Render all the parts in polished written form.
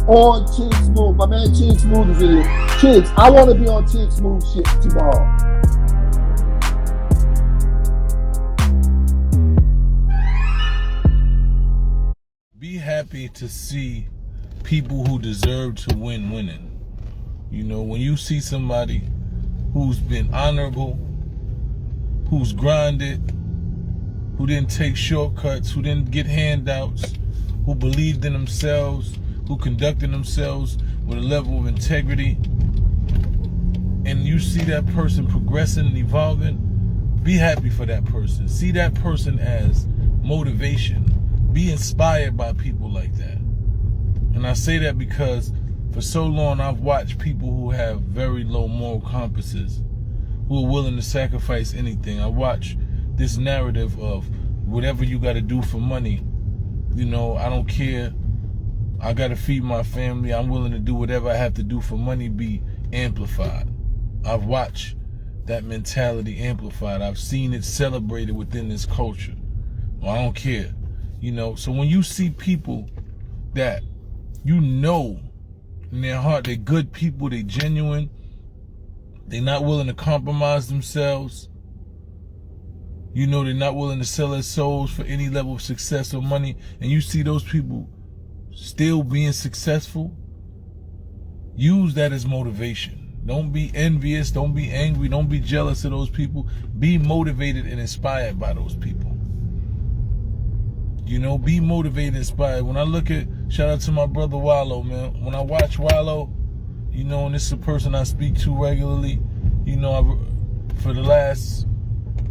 on Chick Smooth. My man Chick Smooth is in here. Chicks, I want to be on Chick Smooth shit tomorrow. Be happy to see people who deserve to win winning. You know, when you see somebody who's been honorable, who's grinded, who didn't take shortcuts, who didn't get handouts, who believed in themselves, who conducted themselves with a level of integrity, and you see that person progressing and evolving, be happy for that person. See that person as motivation. Be inspired by people like that. And I say that because for so long I've watched people who have very low moral compasses, who are willing to sacrifice anything. I watch this narrative of whatever you got to do for money. You know, I don't care. I got to feed my family. I'm willing to do whatever I have to do for money be amplified. I've watched that mentality amplified. I've seen it celebrated within this culture. Well, I don't care. You know, so when you see people that you know in their heart they're good people, they're genuine, they're not willing to compromise themselves, you know, they're not willing to sell their souls for any level of success or money, and you see those people still being successful, use that as motivation. Don't be envious, don't be angry, don't be jealous of those people. Be motivated and inspired by those people. You know, be motivated and inspired. When I look at, shout out to my brother Wallo, man. When I watch Wallo, you know, and this is a person I speak to regularly, you know, for the last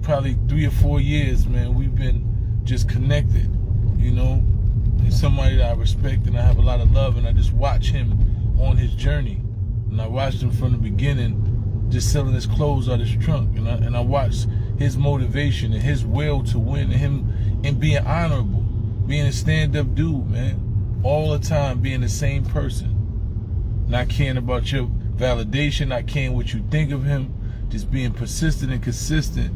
probably 3 or 4 years, man, we've been just connected, you know. He's somebody that I respect and I have a lot of love, and I just watch him on his journey. And I watched him from the beginning, just selling his clothes out his trunk. And I watched his motivation and his will to win, and him and being honorable, being a stand-up dude, man. All the time being the same person. Not caring about your validation, not caring what you think of him, just being persistent and consistent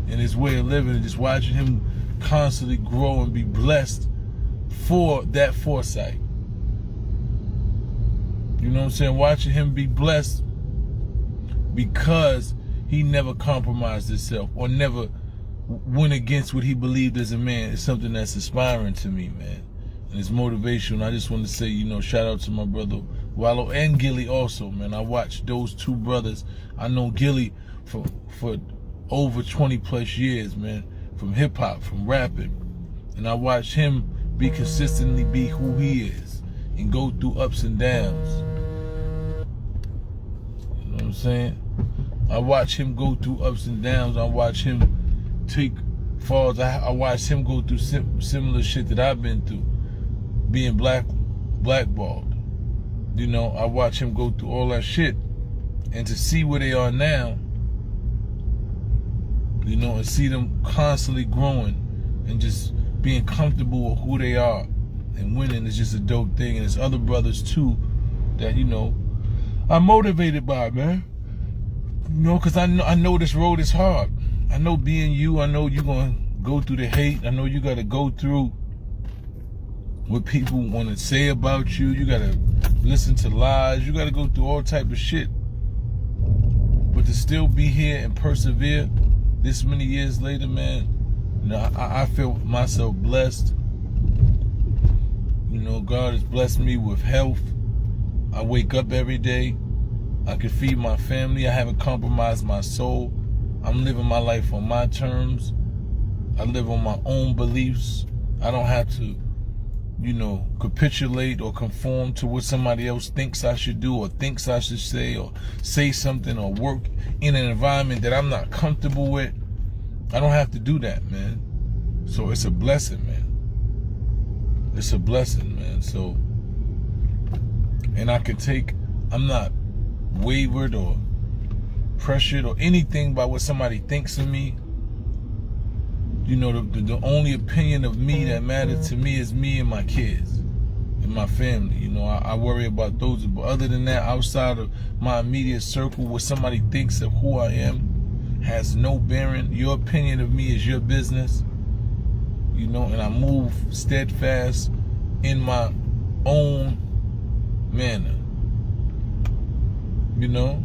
in his way of living, and just watching him constantly grow and be blessed for that foresight. You know what I'm saying? Watching him be blessed because he never compromised himself or never went against what he believed as a man. It's something that's inspiring to me, man. And it's motivational. I just want to say, you know, shout out to my brother Wallo and Gilly also, man. I watched those two brothers. I know Gilly for over 20 plus years, man, from hip hop, from rapping. And I watched him consistently be who he is and go through ups and downs. You know what I'm saying? I watch him go through ups and downs. I watch him take falls. I watched him go through similar shit that I've been through, being blackballed. You know, I watch him go through all that shit, and to see where they are now, you know, and see them constantly growing and just being comfortable with who they are and winning is just a dope thing. And there's other brothers too that, you know, I'm motivated by, man. You know, because I know this road is hard. I know being you, I know you're going to go through the hate. I know you got to go through what people want to say about you. You got to listen to lies. You got to go through all type of shit. But to still be here and persevere this many years later, man, you know, I feel myself blessed. You know, God has blessed me with health. I wake up every day. I can feed my family. I haven't compromised my soul. I'm living my life on my terms. I live on my own beliefs. I don't have to, you know, capitulate or conform to what somebody else thinks I should do or thinks I should say, or say something or work in an environment that I'm not comfortable with. I don't have to do that, man. So it's a blessing, man. It's a blessing, man. So, and I'm not wavered or pressured or anything by what somebody thinks of me. You know, the only opinion of me that matters to me is me and my kids and my family. You know, I worry about those. But other than that, outside of my immediate circle, what somebody thinks of who I am has no bearing. Your opinion of me is your business. You know, and I move steadfast in my own manner. You know?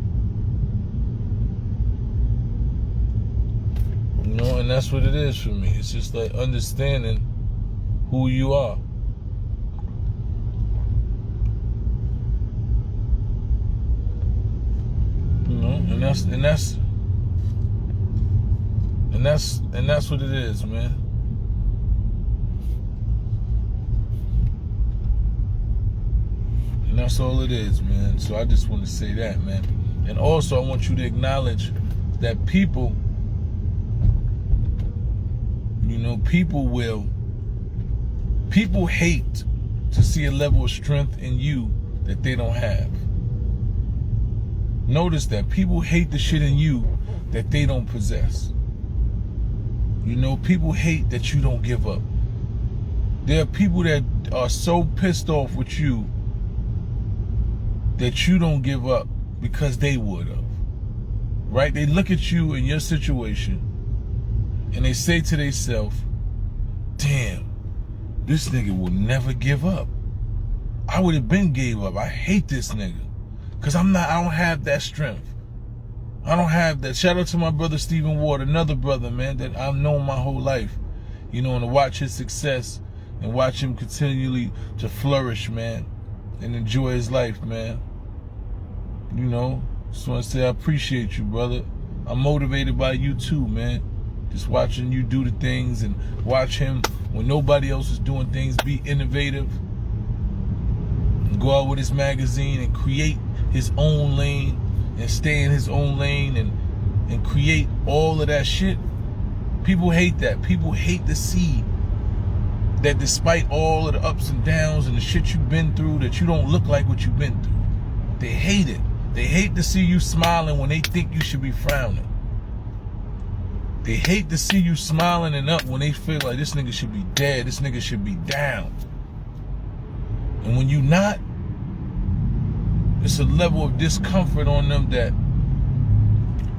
You know, and that's what it is for me. It's just like understanding who you are. You know, and that's what it is, man. And that's all it is, man. So I just want to say that, man. And also I want you to acknowledge that people, you know, people hate to see a level of strength in you that they don't have. Notice that people hate the shit in you that they don't possess. You know, people hate that you don't give up. There are people that are so pissed off with you that you don't give up because they would have. Right? They look at you in your situation and they say to themselves, damn, this nigga will never give up. I would have been gave up. I hate this nigga. Cause I don't have that strength. I don't have that. Shout out to my brother Stephen Ward, another brother, man, that I've known my whole life. You know, and to watch his success and watch him continually to flourish, man, and enjoy his life, man. You know, just want to say I appreciate you, brother. I'm motivated by you too, man. Just watching you do the things and watch him when nobody else is doing things, be innovative. And go out with his magazine and create his own lane and stay in his own lane and create all of that shit. People hate that. People hate to see that despite all of the ups and downs and the shit you've been through, that you don't look like what you've been through. They hate it. They hate to see you smiling when they think you should be frowning. They hate to see you smiling and up when they feel like this nigga should be dead, this nigga should be down. And when you not, it's a level of discomfort on them that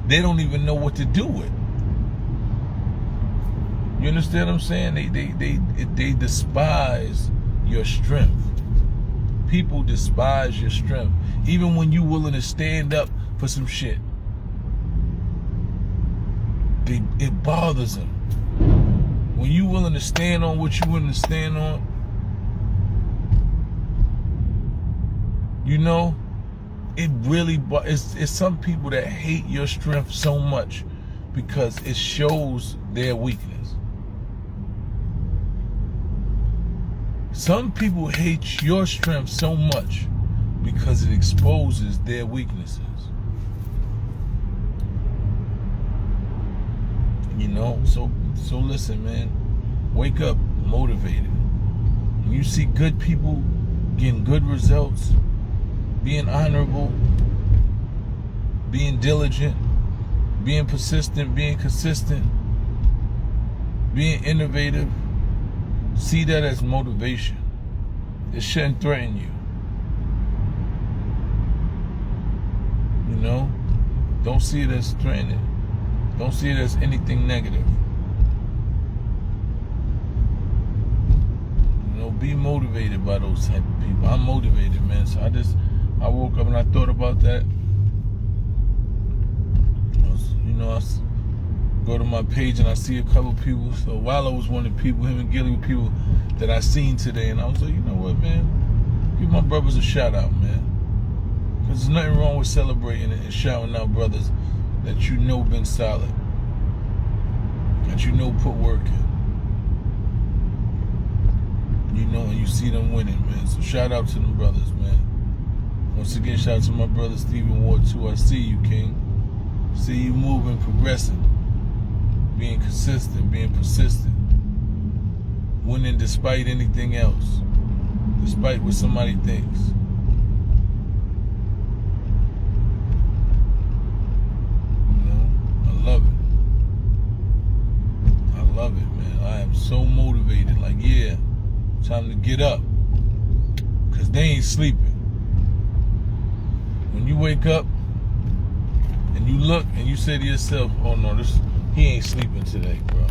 they don't even know what to do with. You understand what I'm saying? They despise your strength. People despise your strength. Even when you willing to stand up for some shit. It bothers them. When you willing to stand on what you willing to stand on, you know, it really, it's some people that hate your strength so much because it shows their weakness. Some people hate your strength so much because it exposes their weaknesses. You know, so listen, man. Wake up motivated. When you see good people getting good results, being honorable, being diligent, being persistent, being consistent, being innovative, see that as motivation. It shouldn't threaten you. You know? Don't see it as threatening. Don't see it as anything negative. You know, be motivated by those type of people. I'm motivated, man. So I woke up and I thought about that. I go to my page and I see a couple people. So Wallo was one of the people, him and Gilly were people that I seen today. And I was like, you know what, man? Give my brothers a shout out, man. Because there's nothing wrong with celebrating and shouting out brothers that you know been solid, that you know put work in, you know, and you see them winning, man. So shout out to them brothers, man. Once again, shout out to my brother Stephen Ward too. I see you, King. See you moving, progressing, being consistent, being persistent, winning despite anything else, despite what somebody thinks. Love it. I love it, man. I am so motivated. Like, yeah, time to get up. Because they ain't sleeping. When you wake up and you look and you say to yourself, oh no, he ain't sleeping today, bro.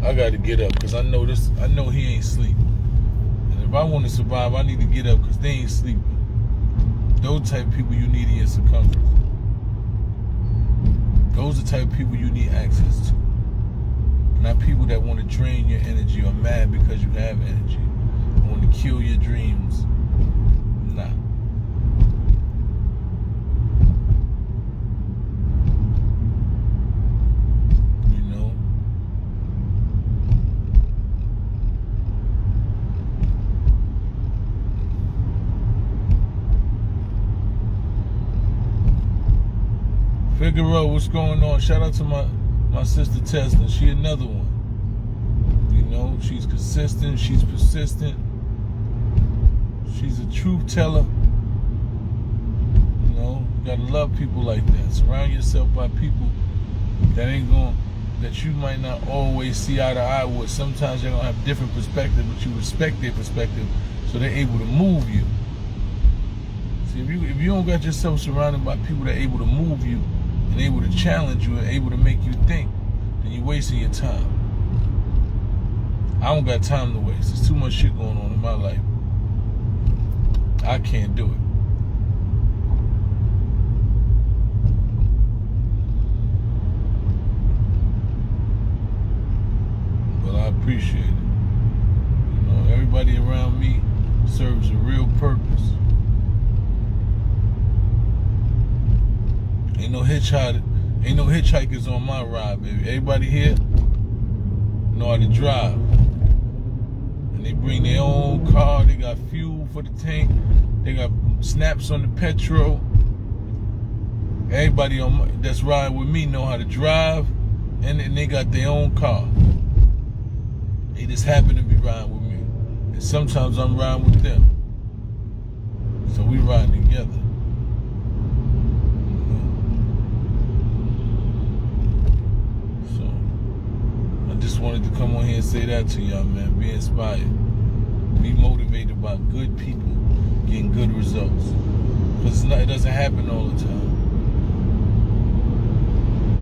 I got to get up because I know he ain't sleeping. And if I want to survive, I need to get up because they ain't sleeping. Those type of people you need in your circumference. Those are the type of people you need access to. Not people that want to drain your energy or mad because you have energy. Want to kill your dreams. Nah. You know? Figaro, what's going on? Shout out to my sister Tesla. She another one. You know, she's consistent, she's persistent. She's a truth teller. You know, you gotta love people like that. Surround yourself by people that you might not always see eye to eye with. Sometimes they're gonna have different perspective, but you respect their perspective, so they're able to move you. See, if you don't got yourself surrounded by people that are able to move you and able to challenge you and able to make you think, then you're wasting your time. I don't got time to waste. There's too much shit going on in my life. I can't do it. But I appreciate it. You know, everybody around me serves a real purpose. Ain't no hitchhikers on my ride, baby. Everybody here know how to drive. And they bring their own car, they got fuel for the tank, they got snaps on the petrol. Everybody that's riding with me know how to drive, and they got their own car. They just happen to be riding with me. And sometimes I'm riding with them. So we riding together. Just wanted to come on here and say that to y'all, man. Be inspired. Be motivated by good people getting good results. Because it doesn't happen all the time.